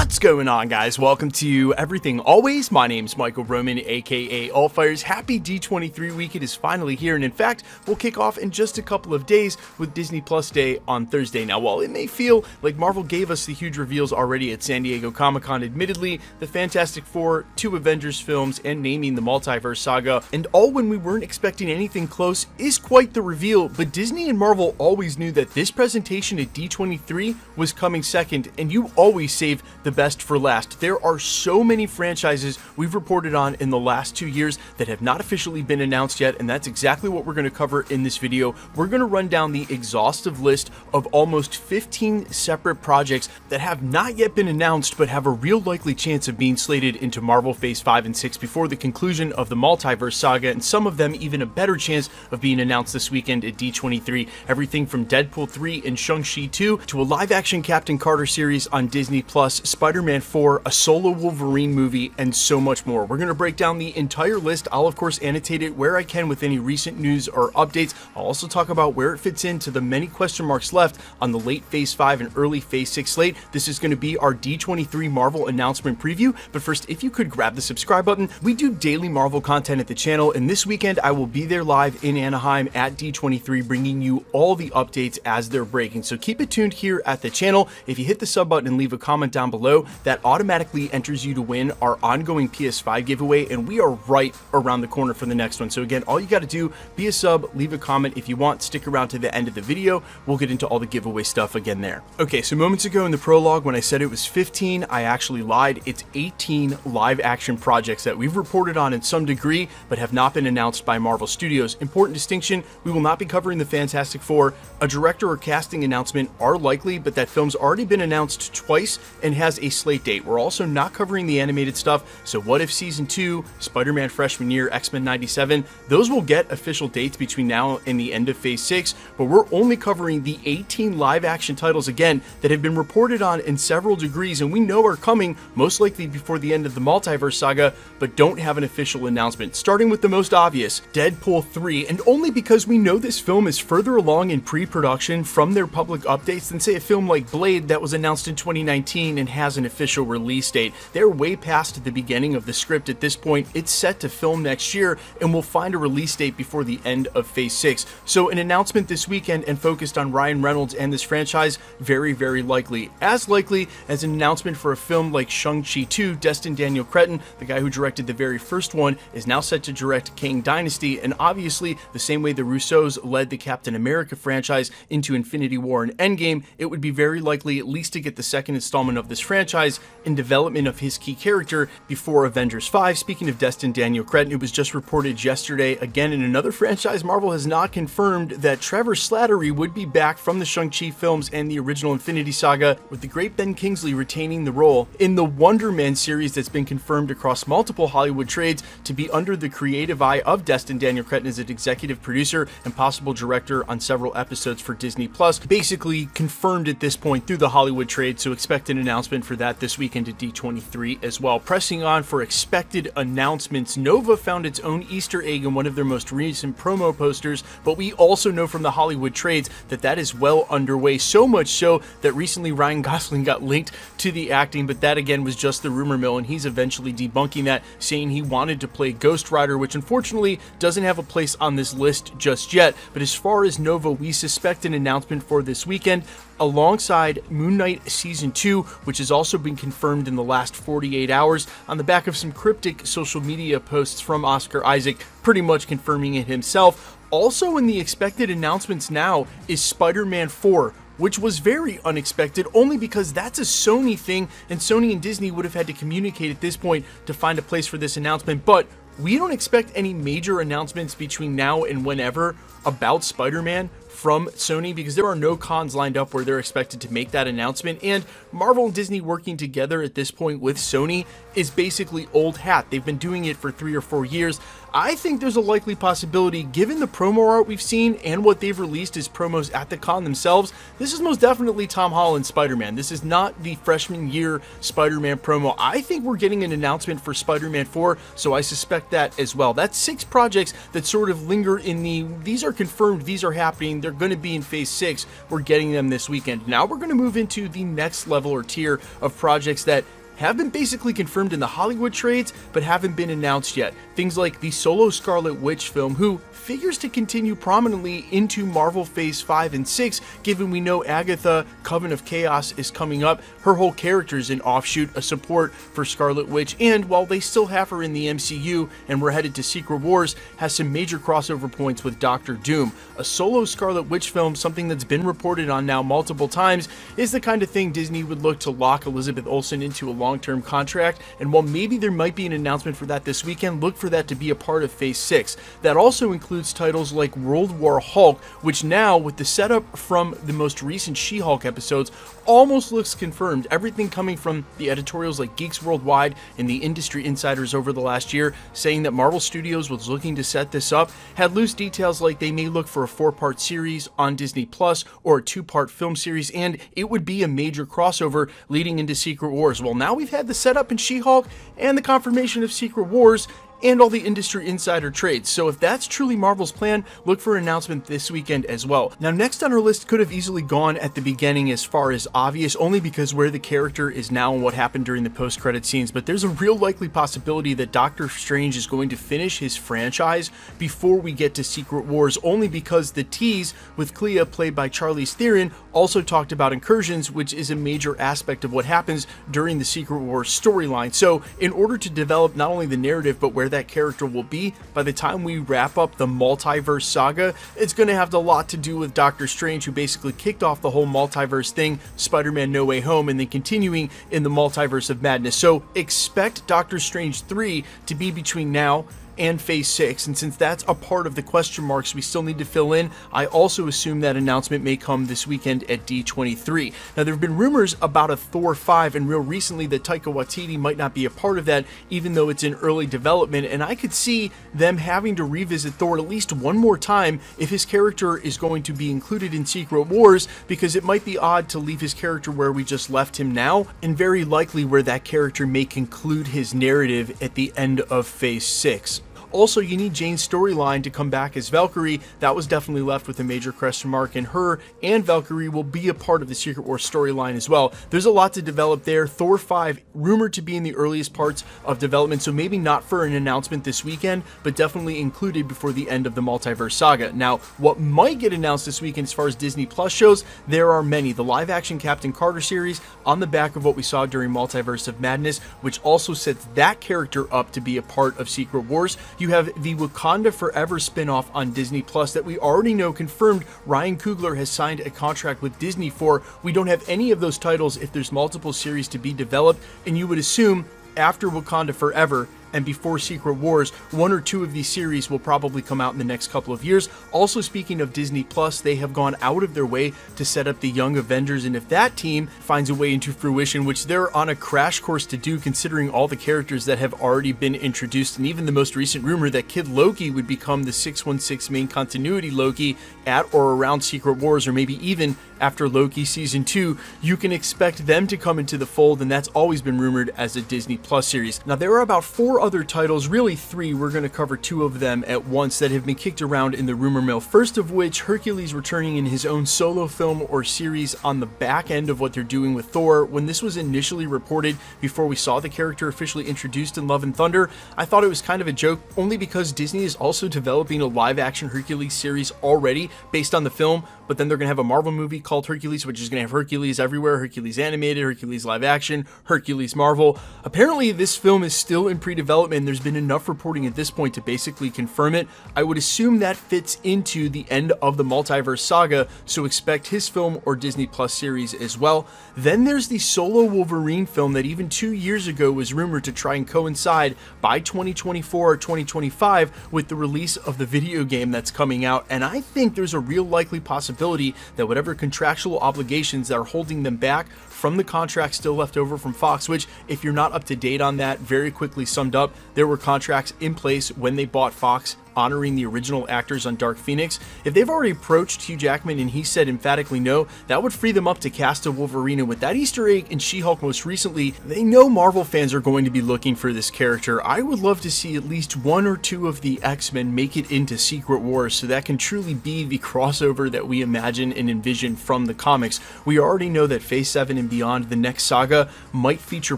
What's going on, guys? Welcome to Everything Always. My name's Michael Roman, aka Allfires. Happy D23 week. It is finally here, and in fact, we'll kick off in just a couple of days with Disney Plus Day on Thursday. Now, while it may feel like Marvel gave us the huge reveals already at San Diego Comic-Con, admittedly, the Fantastic Four, 2 Avengers films, and naming the Multiverse Saga, and all when we weren't expecting anything close, is quite the reveal. But Disney and Marvel always knew that this presentation at D23 was coming second, and you always save the best for last. There are so many franchises we've reported on in the last 2 years that have not officially been announced yet, and that's exactly what we're going to cover in this video. We're going to run down the exhaustive list of almost 15 separate projects that have not yet been announced but have a real likely chance of being slated into Marvel Phase 5 and 6 before the conclusion of the Multiverse Saga, and some of them even a better chance of being announced this weekend at D23. Everything from Deadpool 3 and Shang-Chi 2 to a live-action Captain Carter series on Disney Plus, Spider-Man 4, a solo Wolverine movie, and so much more. We're going to break down the entire list. I'll of course annotate it where I can with any recent news or updates. I'll also talk about where it fits into the many question marks left on the late Phase 5 and early Phase 6 slate. This is going to be our D23 Marvel announcement preview, but first, if you could grab the subscribe button. We do daily Marvel content at the channel, and this weekend I will be there live in Anaheim at D23 bringing you all the updates as they're breaking, so keep it tuned here at the channel. If you hit the sub button and leave a comment down below, that automatically enters you to win our ongoing PS5 giveaway, and we are right around the corner for the next one. So again, all you got to do, be a sub, leave a comment. If you want, stick around to the end of the video. We'll get into all the giveaway stuff again there. Okay, so moments ago in the prologue when I said it was 15, I actually lied. It's 18 live action projects that we've reported on in some degree but have not been announced by Marvel Studios. Important distinction, we will not be covering the Fantastic Four. A director or casting announcement are likely, but that film's already been announced twice and has a slate date. We're also not covering the animated stuff, so What If Season 2, Spider-Man Freshman Year, X-Men 97, those will get official dates between now and the end of Phase 6, but we're only covering the 18 live-action titles, again, that have been reported on in several degrees and we know are coming, most likely before the end of the Multiverse Saga, but don't have an official announcement. Starting with the most obvious, Deadpool 3, and only because we know this film is further along in pre-production from their public updates than, say, a film like Blade that was announced in 2019 and has an official release date. They're way past the beginning of the script at this point. It's set to film next year and we'll find a release date before the end of Phase 6. So an announcement this weekend and focused on Ryan Reynolds and this franchise, very, very likely. As likely as an announcement for a film like Shang-Chi 2, Destin Daniel Cretton, the guy who directed the very first one, is now set to direct Kang Dynasty, and obviously the same way the Russos led the Captain America franchise into Infinity War and Endgame, it would be very likely at least to get the second installment of this franchise in development of his key character before Avengers 5. Speaking of Destin Daniel Cretton, it was just reported yesterday, again in another franchise Marvel has not confirmed, that Trevor Slattery would be back from the Shang-Chi films and the original Infinity Saga, with the great Ben Kingsley retaining the role in the Wonder Man series that's been confirmed across multiple Hollywood trades to be under the creative eye of Destin Daniel Cretton as an executive producer and possible director on several episodes for Disney Plus. Basically confirmed at this point through the Hollywood trade, so expect an announcement for that this weekend at D23 as well. Pressing on for expected announcements, Nova found its own Easter egg in one of their most recent promo posters, but we also know from the Hollywood trades that that is well underway, so much so that recently Ryan Gosling got linked to the acting, but that again was just the rumor mill, and he's eventually debunking that, saying he wanted to play Ghost Rider, which unfortunately doesn't have a place on this list just yet. But as far as Nova, we suspect an announcement for this weekend alongside Moon Knight Season 2, which has also been confirmed in the last 48 hours on the back of some cryptic social media posts from Oscar Isaac, pretty much confirming it himself. Also in the expected announcements now is Spider-Man 4, which was very unexpected only because that's a Sony thing, and Sony and Disney would have had to communicate at this point to find a place for this announcement. But we don't expect any major announcements between now and whenever about Spider-Man from Sony, because there are no cons lined up where they're expected to make that announcement, and Marvel and Disney working together at this point with Sony is basically old hat. They've been doing it for 3 or 4 years. I think there's a likely possibility, given the promo art we've seen and what they've released as promos at the con themselves, this is most definitely Tom Holland's Spider-Man. This is not the freshman year Spider-Man promo. I think we're getting an announcement for Spider-Man 4, so I suspect that as well. That's 6 projects that sort of linger in these are confirmed, these are happening, they're going to be in phase 6. We're getting them this weekend. Now we're going to move into the next level or tier of projects that have been basically confirmed in the Hollywood trades, but haven't been announced yet. Things like the solo Scarlet Witch film, who figures to continue prominently into Marvel Phase 5 and 6, given we know Agatha, Coven of Chaos, is coming up. Her whole character is an offshoot, a support for Scarlet Witch, and while they still have her in the MCU and we're headed to Secret Wars, has some major crossover points with Doctor Doom. A solo Scarlet Witch film, something that's been reported on now multiple times, is the kind of thing Disney would look to lock Elizabeth Olsen into a long-term contract, and while maybe there might be an announcement for that this weekend, look for that to be a part of Phase 6. That also includes titles like World War Hulk, which now, with the setup from the most recent She-Hulk episodes, almost looks confirmed. Everything coming from the editorials like Geeks Worldwide and the industry insiders over the last year, saying that Marvel Studios was looking to set this up, had loose details like they may look for a 4-part series on Disney Plus or a 2-part film series, and it would be a major crossover leading into Secret Wars. Well, now we've had the setup in She-Hulk and the confirmation of Secret Wars and all the industry insider trades. So if that's truly Marvel's plan, look for an announcement this weekend as well. Now, next on our list could have easily gone at the beginning as far as obvious, only because where the character is now and what happened during the post-credit scenes, but there's a real likely possibility that Doctor Strange is going to finish his franchise before we get to Secret Wars, only because the tease with Clea, played by Charlize Theron, also talked about incursions, which is a major aspect of what happens during the Secret Wars storyline. So in order to develop not only the narrative, but where that character will be by the time we wrap up the multiverse saga, it's going to have a lot to do with Doctor Strange, who basically kicked off the whole multiverse thing, Spider-Man No Way Home, and then continuing in the multiverse of madness. So expect Doctor Strange 3 to be between now and Phase 6, and since that's a part of the question marks we still need to fill in, I also assume that announcement may come this weekend at D23. Now, there have been rumors about a Thor 5, and real recently that Taika Waititi might not be a part of that, even though it's in early development, and I could see them having to revisit Thor at least one more time if his character is going to be included in Secret Wars, because it might be odd to leave his character where we just left him now, and very likely where that character may conclude his narrative at the end of Phase 6. Also, you need Jane's storyline to come back as Valkyrie. That was definitely left with a major question mark, and her and Valkyrie will be a part of the Secret Wars storyline as well. There's a lot to develop there. Thor 5 rumored to be in the earliest parts of development, so maybe not for an announcement this weekend, but definitely included before the end of the multiverse saga. Now, what might get announced this weekend as far as Disney Plus shows, there are many. The live-action Captain Carter series on the back of what we saw during Multiverse of Madness, which also sets that character up to be a part of Secret Wars. You have the Wakanda Forever spin-off on Disney Plus that we already know confirmed Ryan Coogler has signed a contract with Disney for. We don't have any of those titles if there's multiple series to be developed, and you would assume after Wakanda Forever and before Secret Wars, 1 or 2 of these series will probably come out in the next couple of years. Also, speaking of Disney Plus, they have gone out of their way to set up the Young Avengers, and if that team finds a way into fruition, which they're on a crash course to do considering all the characters that have already been introduced, and even the most recent rumor that Kid Loki would become the 616 main continuity Loki at or around Secret Wars, or maybe even after Loki Season 2, you can expect them to come into the fold, and that's always been rumored as a Disney Plus series. Now, there are about 4 other titles, really 3, we're going to cover 2 of them at once, that have been kicked around in the rumor mill. First of which, Hercules returning in his own solo film or series on the back end of what they're doing with Thor. When this was initially reported, before we saw the character officially introduced in Love and Thunder, I thought it was kind of a joke, only because Disney is also developing a live-action Hercules series already based on the film, but then they're going to have a Marvel movie called Hercules, which is going to have Hercules everywhere, Hercules animated, Hercules live action, Hercules Marvel. Apparently, this film is still in pre-development. There's been enough reporting at this point to basically confirm it. I would assume that fits into the end of the multiverse saga, so expect his film or Disney Plus series as well. Then there's the solo Wolverine film that even 2 years ago was rumored to try and coincide by 2024 or 2025 with the release of the video game that's coming out, and I think there's a real likely possibility that whatever contractual obligations that are holding them back from the contract still left over from Fox, which, if you're not up to date on that, very quickly summed up. There were contracts in place when they bought Fox honoring the original actors on Dark Phoenix. If they've already approached Hugh Jackman and he said emphatically no, that would free them up to cast a Wolverine. And with that Easter egg in She-Hulk most recently, they know Marvel fans are going to be looking for this character. I would love to see at least one or two of the X-Men make it into Secret Wars, so that can truly be the crossover that we imagine and envision from the comics. We already know that Phase 7 and beyond, the next saga, might feature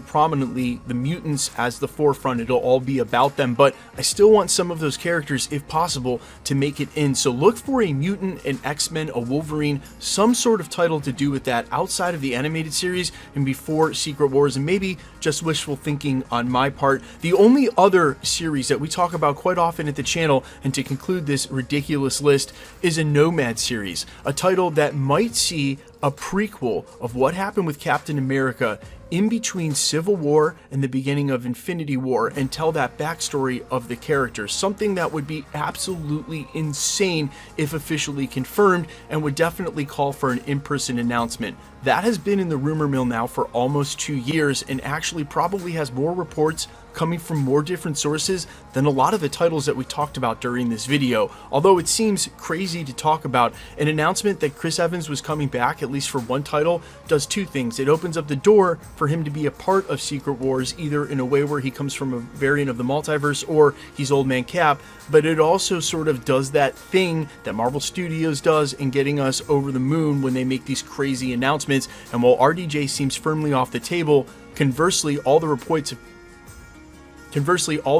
prominently the mutants as the forefront. It'll all be about them, but I still want some of those characters, if possible, to make it in. So look for a mutant, an X-Men, a Wolverine, some sort of title to do with that outside of the animated series and before Secret Wars, and maybe just wishful thinking on my part. The only other series that we talk about quite often at the channel, and to conclude this ridiculous list, is a Nomad series, a title that might see a prequel of what happened with Captain America in between Civil War and the beginning of Infinity War, and tell that backstory of the character. Something that would be absolutely insane if officially confirmed, and would definitely call for an in-person announcement. That has been in the rumor mill now for almost 2 years, and actually probably has more reports coming from more different sources than a lot of the titles that we talked about during this video. Although it seems crazy to talk about, an announcement that Chris Evans was coming back, at least for one title, does two things. It opens up the door for him to be a part of Secret Wars, either in a way where he comes from a variant of the multiverse or he's Old Man Cap, but it also sort of does that thing that Marvel Studios does in getting us over the moon when they make these crazy announcements. And while RDJ seems firmly off the table, conversely, all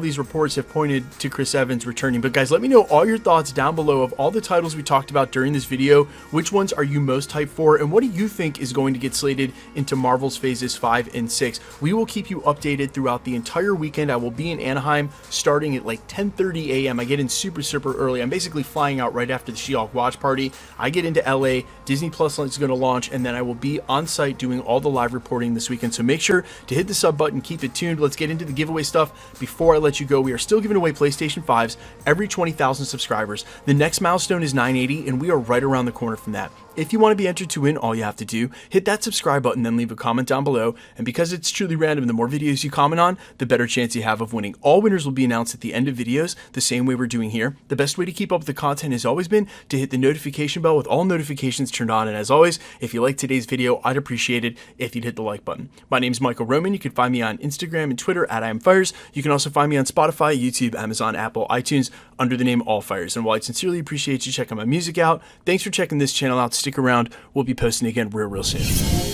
these reports have pointed to Chris Evans returning. But guys, let me know all your thoughts down below of all the titles we talked about during this video. Which ones are you most hyped for, and what do you think is going to get slated into Marvel's Phases 5 and 6? We will keep you updated throughout the entire weekend. I will be in Anaheim starting at like 10:30 a.m. I get in super early. I'm basically flying out right after the She-Hulk watch party. I get into LA, Disney Plus is going to launch, and then I will be on site doing all the live reporting this weekend. So make sure to hit the sub button, keep it tuned. Let's get into the giveaway stuff. Before I let you go, we are still giving away PlayStation 5s every 20,000 subscribers. The next milestone is 980, and we are right around the corner from that. If you want to be entered to win, all you have to do, hit that subscribe button, then leave a comment down below. And because it's truly random, the more videos you comment on, the better chance you have of winning. All winners will be announced at the end of videos, the same way we're doing here. The best way to keep up with the content has always been to hit the notification bell with all notifications turned on. And as always, if you liked today's video, I'd appreciate it if you'd hit the like button. My name is Michael Roman. You can find me on Instagram and Twitter at IamFires. You can also find me on Spotify, YouTube, Amazon, Apple, iTunes under the name AllFires. And while I sincerely appreciate you checking my music out, thanks for checking this channel out. Stick around. We'll be posting again real soon.